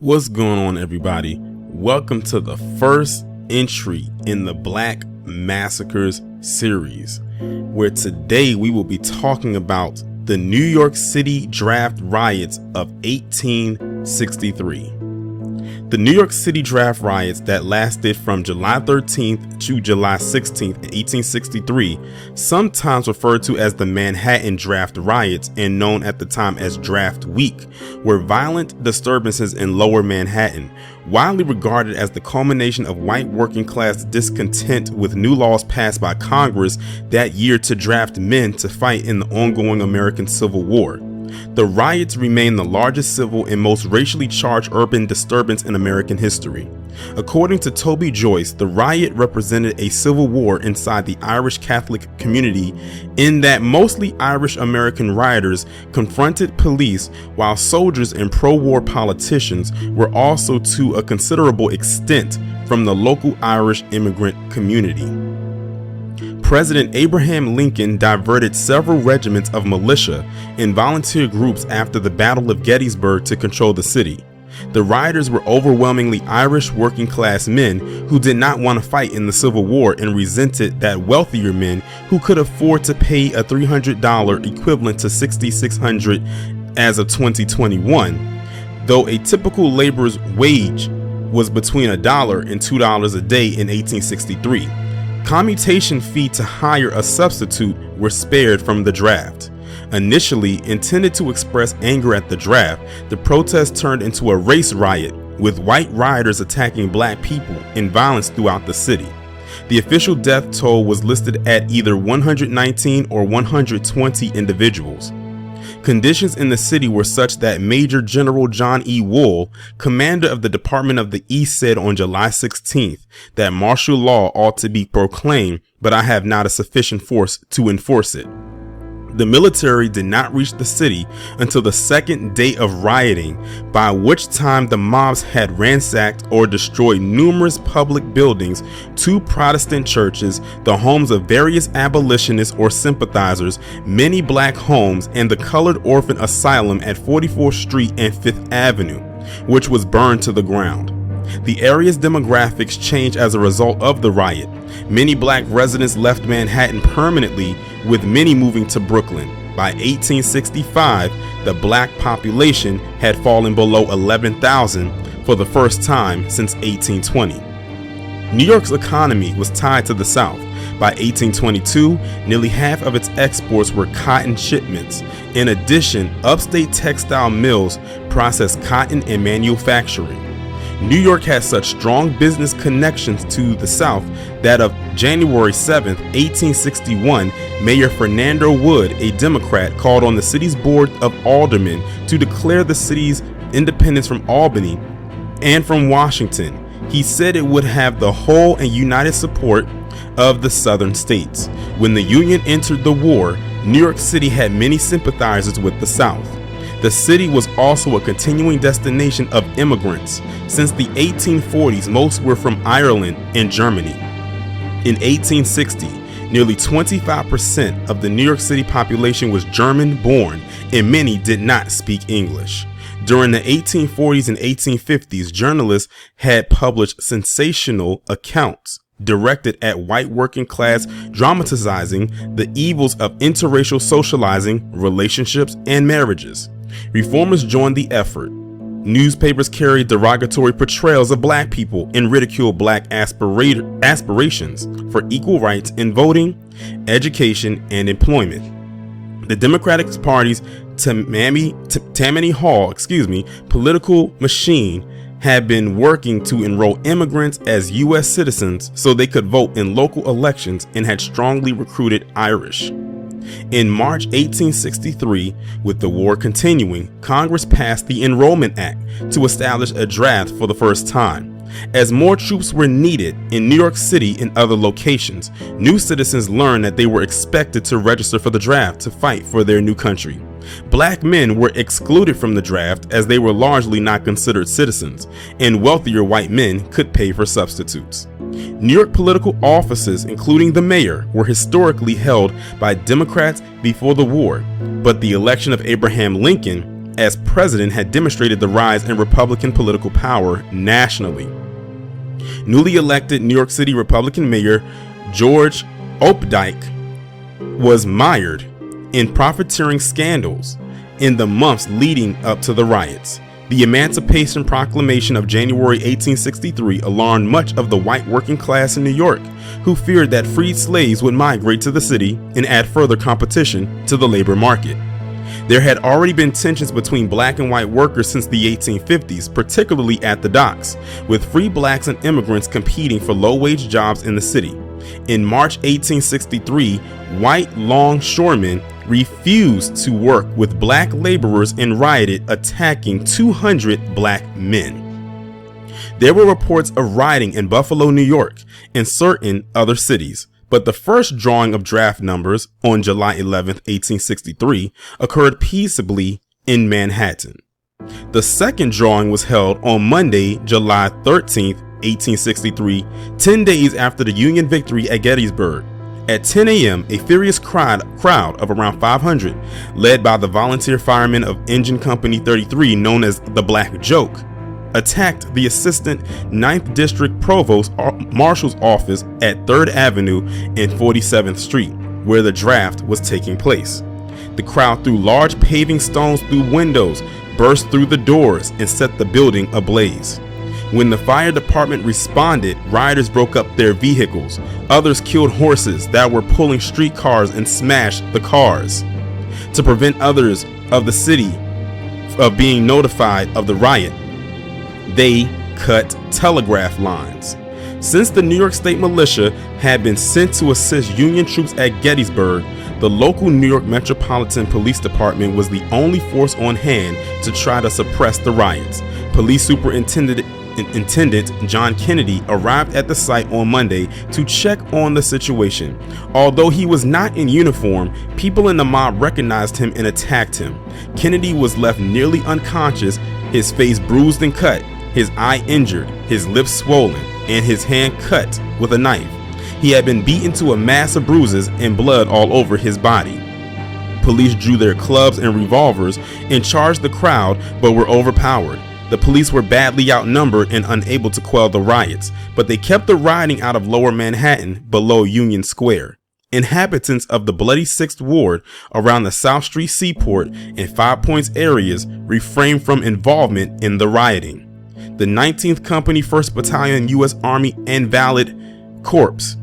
What's going on, everybody? Welcome to the first entry in the Black Massacres series, where today we will be talking about the New York City draft riots of 1863. The New York City draft riots that lasted from July 13th to July 16th in 1863, sometimes referred to as the Manhattan Draft Riots and known at the time as Draft Week, were violent disturbances in Lower Manhattan, widely regarded as the culmination of white working class discontent with new laws passed by Congress that year to draft men to fight in the ongoing American Civil War. The riots remain the largest civil and most racially charged urban disturbance in American history. According to Toby Joyce, the riot represented a civil war inside the Irish Catholic community in that mostly Irish American rioters confronted police while soldiers and pro-war politicians were also to a considerable extent from the local Irish immigrant community. President Abraham Lincoln diverted several regiments of militia and volunteer groups after the Battle of Gettysburg to control the city. The rioters were overwhelmingly Irish working class men who did not want to fight in the Civil War and resented that wealthier men who could afford to pay a $300 equivalent to $6,600 as of 2021, though a typical laborer's wage was between $1 and $2 a day in 1863. Commutation fee to hire a substitute were spared from the draft. Initially intended to express anger at the draft, the protest turned into a race riot, with white rioters attacking black people and violence throughout the city. The official death toll was listed at either 119 or 120 individuals. Conditions in the city were such that Major General John E. Wool, commander of the Department of the East, said on July 16th that martial law ought to be proclaimed, but I have not a sufficient force to enforce it. The military did not reach the city until the second day of rioting, by which time the mobs had ransacked or destroyed numerous public buildings, 2 Protestant churches, the homes of various abolitionists or sympathizers, many black homes, and the colored orphan asylum at 44th Street and 5th Avenue, which was burned to the ground. The area's demographics changed as a result of the riot. Many black residents left Manhattan permanently, with many moving to Brooklyn. By 1865, the black population had fallen below 11,000 for the first time since 1820. New York's economy was tied to the South. By 1822, nearly half of its exports were cotton shipments. In addition, upstate textile mills processed cotton and manufacturing. New York had such strong business connections to the South that of January 7, 1861, Mayor Fernando Wood, a Democrat, called on the city's board of aldermen to declare the city's independence from Albany and from Washington. He said it would have the whole and united support of the southern states. When the Union entered the war, New York City had many sympathizers with the South. The city was also a continuing destination of immigrants. Since the 1840s, most were from Ireland and Germany. In 1860, nearly 25% of the New York City population was German-born, and many did not speak English. During the 1840s and 1850s, journalists had published sensational accounts directed at white working class, dramatizing the evils of interracial socializing, relationships, and marriages. Reformers joined the effort. Newspapers carried derogatory portrayals of black people and ridiculed black aspirations for equal rights in voting, education, and employment. The Democratic Party's Tammany Hall, political machine had been working to enroll immigrants as U.S. citizens so they could vote in local elections and had strongly recruited Irish. In March 1863, with the war continuing, Congress passed the Enrollment Act to establish a draft for the first time. As more troops were needed in New York City and other locations, new citizens learned that they were expected to register for the draft to fight for their new country. Black men were excluded from the draft as they were largely not considered citizens, and wealthier white men could pay for substitutes. New York political offices, including the mayor, were historically held by Democrats before the war, but the election of Abraham Lincoln as president had demonstrated the rise in Republican political power nationally. Newly elected New York City Republican Mayor George Opdyke was mired in profiteering scandals in the months leading up to the riots. The Emancipation Proclamation of January 1863 alarmed much of the white working class in New York, who feared that freed slaves would migrate to the city and add further competition to the labor market. There had already been tensions between black and white workers since the 1850s, particularly at the docks, with free blacks and immigrants competing for low-wage jobs in the city. In March 1863, white longshoremen refused to work with black laborers and rioted, attacking 200 black men. There were reports of rioting in Buffalo, New York, and certain other cities, but the first drawing of draft numbers on July 11, 1863, occurred peaceably in Manhattan. The second drawing was held on Monday, July 13, 1863, 10 days after the Union victory at Gettysburg. At 10 a.m., a furious crowd of around 500, led by the volunteer firemen of Engine Company 33, known as the Black Joke, attacked the Assistant 9th District Provost Marshal's office at 3rd Avenue and 47th Street, where the draft was taking place. The crowd threw large paving stones through windows, burst through the doors, and set the building ablaze. When the fire department responded, rioters broke up their vehicles. Others killed horses that were pulling streetcars and smashed the cars. To prevent others of the city of being notified of the riot, they cut telegraph lines. Since the New York State Militia had been sent to assist Union troops at Gettysburg, the local New York Metropolitan Police Department was the only force on hand to try to suppress the riots. Police Superintendent John Kennedy arrived at the site on Monday to check on the situation. Although he was not in uniform, people in the mob recognized him and attacked him. Kennedy was left nearly unconscious, his face bruised and cut, his eye injured, his lips swollen, and his hand cut with a knife. He had been beaten to a mass of bruises and blood all over his body. Police drew their clubs and revolvers and charged the crowd, but were overpowered. The police were badly outnumbered and unable to quell the riots, but they kept the rioting out of Lower Manhattan below Union Square. Inhabitants of the Bloody Sixth Ward around the South Street Seaport and Five Points areas refrained from involvement in the rioting. The 19th Company 1st Battalion U.S. Army Invalid Corps,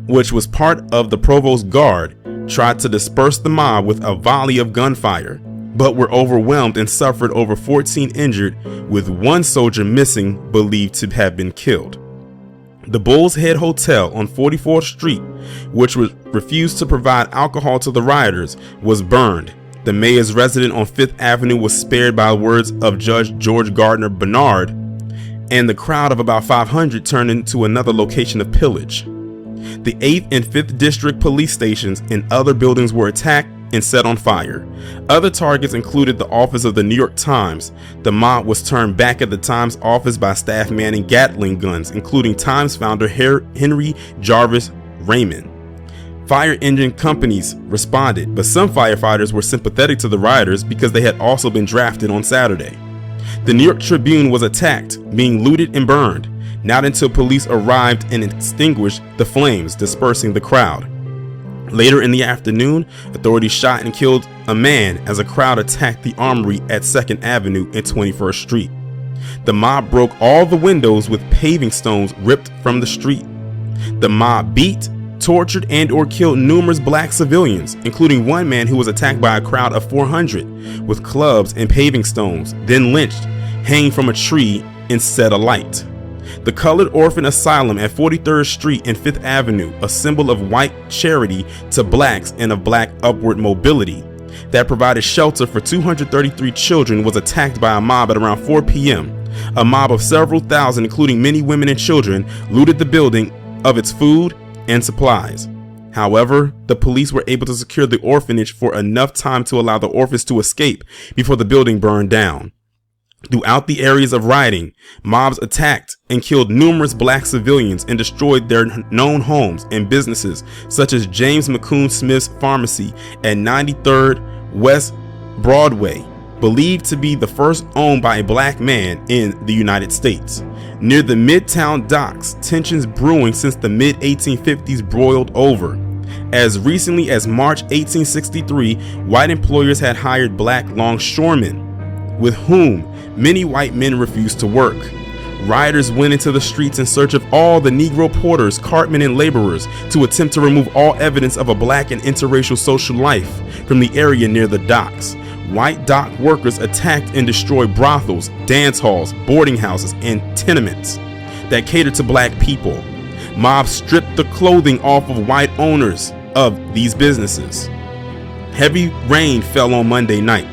which was part of the Provost Guard, tried to disperse the mob with a volley of gunfire, but were overwhelmed and suffered over 14 injured, with one soldier missing, believed to have been killed. The Bull's Head Hotel on 44th Street, which refused to provide alcohol to the rioters, was burned. The mayor's residence on 5th Avenue was spared by words of Judge George Gardner Bernard, and the crowd of about 500 turned into another location of pillage. The 8th and 5th District police stations and other buildings were attacked and set on fire. Other targets included the office of the New York Times. The mob was turned back at the Times office by staff manning Gatling guns, including Times founder Henry Jarvis Raymond. Fire engine companies responded, but some firefighters were sympathetic to the rioters because they had also been drafted on Saturday. The New York Tribune was attacked, being looted and burned, not until police arrived and extinguished the flames, dispersing the crowd. Later in the afternoon, authorities shot and killed a man as a crowd attacked the Armory at 2nd Avenue and 21st Street. The mob broke all the windows with paving stones ripped from the street. The mob beat, tortured, and/or killed numerous black civilians, including one man who was attacked by a crowd of 400 with clubs and paving stones, then lynched, hanging from a tree, and set alight. The Colored Orphan Asylum at 43rd Street and 5th Avenue, a symbol of white charity to blacks and of black upward mobility, that provided shelter for 233 children, was attacked by a mob at around 4 p.m. A mob of several thousand, including many women and children, looted the building of its food and supplies. However, the police were able to secure the orphanage for enough time to allow the orphans to escape before the building burned down. Throughout the areas of rioting, mobs attacked and killed numerous black civilians and destroyed their known homes and businesses, such as James McCoon Smith's Pharmacy at 93rd West Broadway believed to be the first owned by a black man in the United States. Near the Midtown docks, tensions brewing since the mid-1850s boiled over. As recently as March 1863, white employers had hired black longshoremen, with whom many white men refused to work. Rioters went into the streets in search of all the Negro porters, cartmen, and laborers to attempt to remove all evidence of a black and interracial social life from the area near the docks. White dock workers attacked and destroyed brothels, dance halls, boarding houses, and tenements that catered to black people. Mobs stripped the clothing off of white owners of these businesses. Heavy rain fell on Monday night,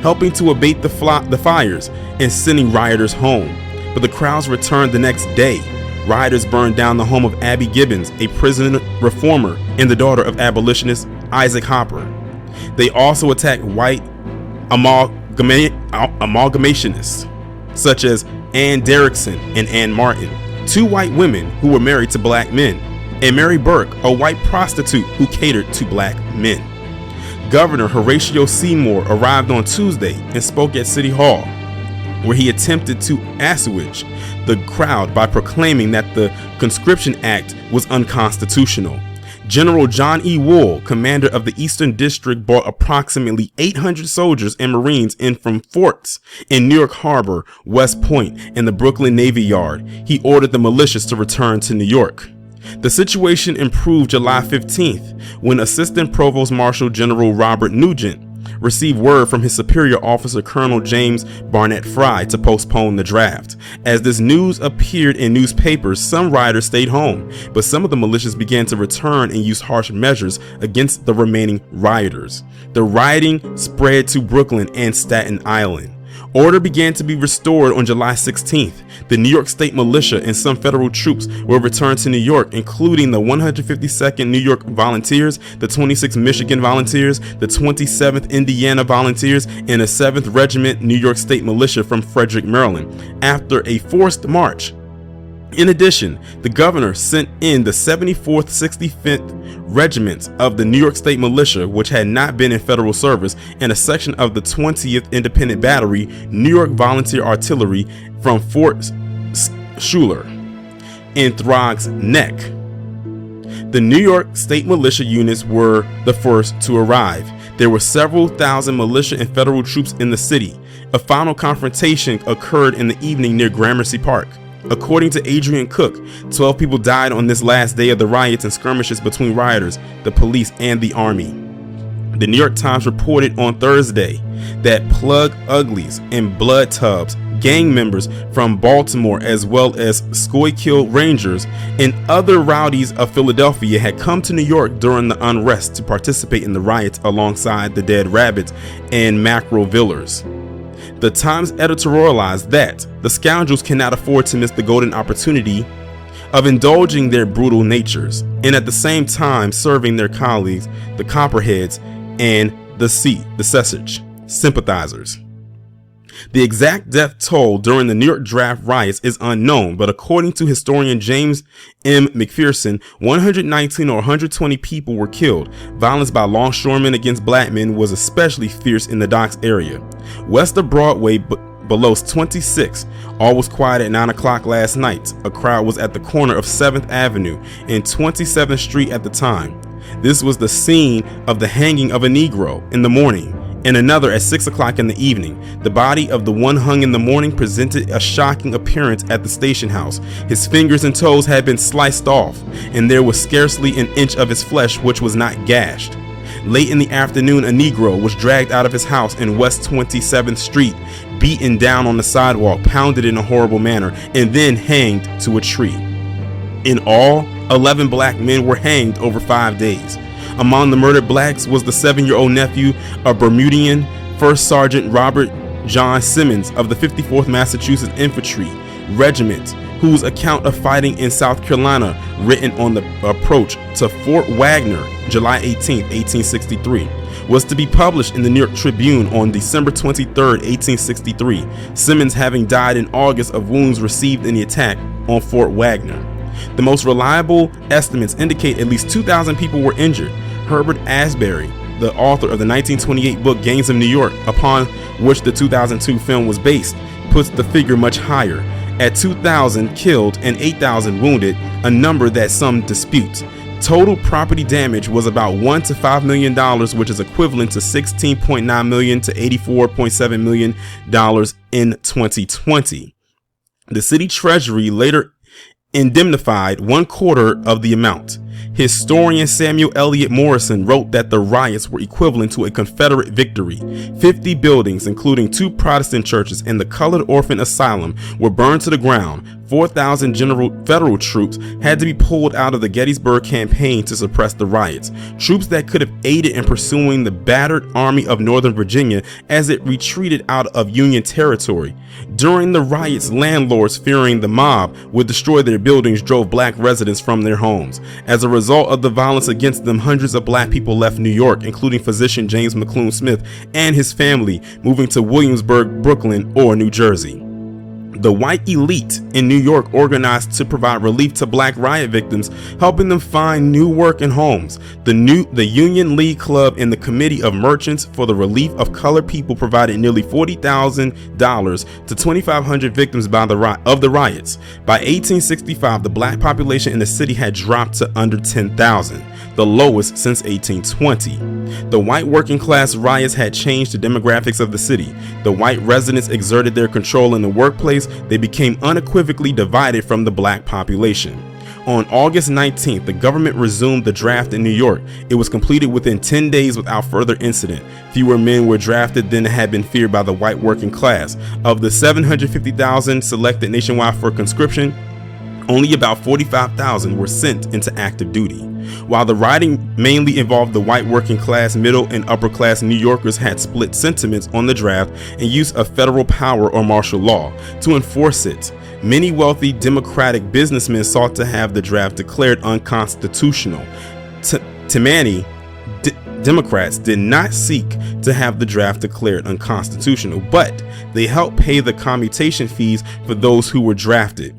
helping to abate the fires and sending rioters home. But the crowds returned the next day. Rioters burned down the home of Abby Gibbons, a prison reformer and the daughter of abolitionist Isaac Hopper. They also attacked white amalgamationists such as Ann Derrickson and Ann Martin, two white women who were married to black men, and Mary Burke, a white prostitute who catered to black men. Governor Horatio Seymour arrived on Tuesday and spoke at City Hall, where he attempted to assuage the crowd by proclaiming that the Conscription Act was unconstitutional. General John E. Wool, commander of the Eastern District, brought approximately 800 soldiers and Marines in from forts in New York Harbor, West Point, and the Brooklyn Navy Yard. He ordered the militias to return to New York. The situation improved July 15th when Assistant Provost Marshal General Robert Nugent received word from his superior officer Colonel James Barnett Fry to postpone the draft. As this news appeared in newspapers, some rioters stayed home, but some of the militias began to return and use harsh measures against the remaining rioters. The rioting spread to Brooklyn and Staten Island. Order began to be restored on July 16th. The New York State Militia and some federal troops were returned to New York, including the 152nd New York Volunteers, the 26th Michigan Volunteers, the 27th Indiana Volunteers, and the 7th Regiment New York State Militia from Frederick, Maryland, after a forced march. In addition, the governor sent in the 74th 65th Regiments of the New York State Militia, which had not been in federal service, and a section of the 20th Independent Battery New York Volunteer Artillery from Fort Schuyler in Throgs Neck. The New York State Militia units were the first to arrive. There were several thousand militia and federal troops in the city. A final confrontation occurred in the evening near Gramercy Park. According to Adrian Cook, 12 people died on this last day of the riots and skirmishes between rioters, the police, and the army. The New York Times reported on Thursday that plug uglies and blood tubs, gang members from Baltimore, as well as Schuylkill Rangers and other rowdies of Philadelphia had come to New York during the unrest to participate in the riots alongside the Dead Rabbits and Macrovillers. The Times editorialized that the scoundrels cannot afford to miss the golden opportunity of indulging their brutal natures and at the same time serving their colleagues, the Copperheads, and the Sesage sympathizers. The exact death toll during the New York draft riots is unknown, but according to historian James M. McPherson, 119 or 120 people were killed. Violence by longshoremen against black men was especially fierce in the docks area. West of Broadway, below 26, all was quiet at 9 o'clock last night. A crowd was at the corner of 7th Avenue and 27th Street at the time. This was the scene of the hanging of a Negro in the morning, and another at 6 o'clock in the evening. The body of the one hung in the morning presented a shocking appearance at the station house. His fingers and toes had been sliced off, and there was scarcely an inch of his flesh which was not gashed. Late in the afternoon, a Negro was dragged out of his house in West 27th Street, beaten down on the sidewalk, pounded in a horrible manner, and then hanged to a tree. In all, 11 black men were hanged over 5 days. Among the murdered blacks was the 7-year-old nephew of Bermudian First Sergeant Robert John Simmons of the 54th Massachusetts Infantry Regiment, whose account of fighting in South Carolina, written on the approach to Fort Wagner, July 18, 1863, was to be published in the New York Tribune on December 23, 1863, Simmons having died in August of wounds received in the attack on Fort Wagner. The most reliable estimates indicate at least 2,000 people were injured. Herbert Asbury, the author of the 1928 book Gangs of New York, upon which the 2002 film was based, puts the figure much higher, at 2,000 killed and 8,000 wounded, a number that some dispute. Total property damage was about $1 to $5 million, which is equivalent to $16.9 million to $84.7 million in 2020. The city treasury later indemnified 1/4 of the amount. Historian Samuel Eliot Morrison wrote that the riots were equivalent to a Confederate victory. 50 buildings, including 2 Protestant churches and the Colored Orphan Asylum, were burned to the ground. 4,000 federal troops had to be pulled out of the Gettysburg campaign to suppress the riots. Troops that could have aided in pursuing the battered Army of Northern Virginia as it retreated out of Union territory. During the riots, landlords, fearing the mob would destroy their buildings, drove black residents from their homes. As a result of the violence against them, hundreds of black people left New York, including physician James McClune Smith and his family, moving to Williamsburg, Brooklyn, or New Jersey. The white elite in New York organized to provide relief to black riot victims, helping them find new work and homes. The Union League Club and the Committee of Merchants for the Relief of Colored People provided nearly $40,000 to 2,500 victims of the riots. By 1865, the black population in the city had dropped to under 10,000, the lowest since 1820. The white working class riots had changed the demographics of the city. The white residents exerted their control in the workplace. They became unequivocally divided from the black population. On August 19th, the government resumed the draft in New York. It was completed within 10 days without further incident. Fewer men were drafted than had been feared by the white working class. Of the 750,000 selected nationwide for conscription, only about 45,000 were sent into active duty. While the rioting mainly involved the white working class, middle and upper class New Yorkers had split sentiments on the draft and use of federal power or martial law to enforce it. Many wealthy Democratic businessmen sought to have the draft declared unconstitutional. Tammany Democrats did not seek to have the draft declared unconstitutional, but they helped pay the commutation fees for those who were drafted.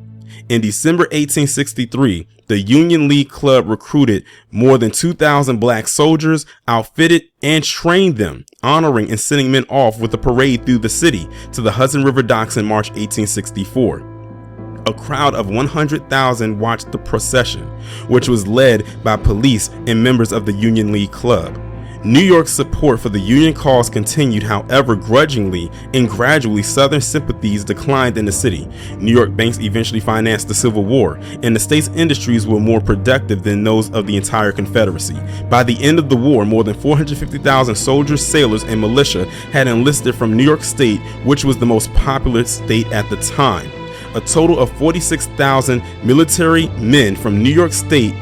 In December 1863, the Union League Club recruited more than 2,000 black soldiers, outfitted and trained them, honoring and sending men off with a parade through the city to the Hudson River docks in March 1864. A crowd of 100,000 watched the procession, which was led by police and members of the Union League Club. New York's support for the Union cause continued, however, grudgingly and gradually Southern sympathies declined in the city. New York banks eventually financed the Civil War, and the state's industries were more productive than those of the entire Confederacy. By the end of the war, more than 450,000 soldiers, sailors, and militia had enlisted from New York State, which was the most populous state at the time. A total of 46,000 military men from New York State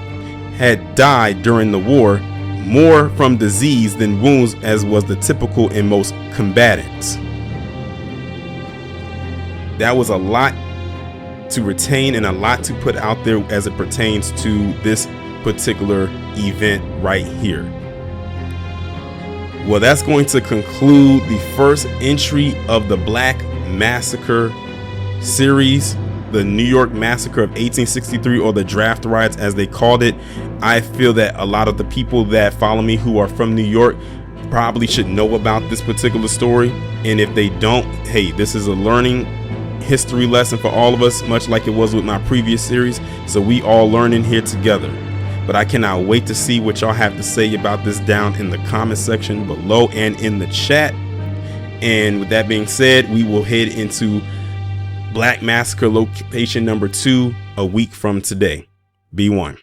had died during the war, more from disease than wounds, as was the typical in most combatants. That was a lot to retain and a lot to put out there as it pertains to this particular event right here. Well, that's going to conclude the first entry of the Black Massacre series, the New York Massacre of 1863, or the draft riots as they called it. I feel that a lot of the people that follow me who are from New York probably should know about this particular story, and if they don't, hey, this is a learning history lesson for all of us, much like it was with my previous series. So we all learning here together. But I cannot wait to see what y'all have to say about this down in the comment section below and in the chat. And with that being said, we will head into Black Massacre location number 2 a week from today. Be one.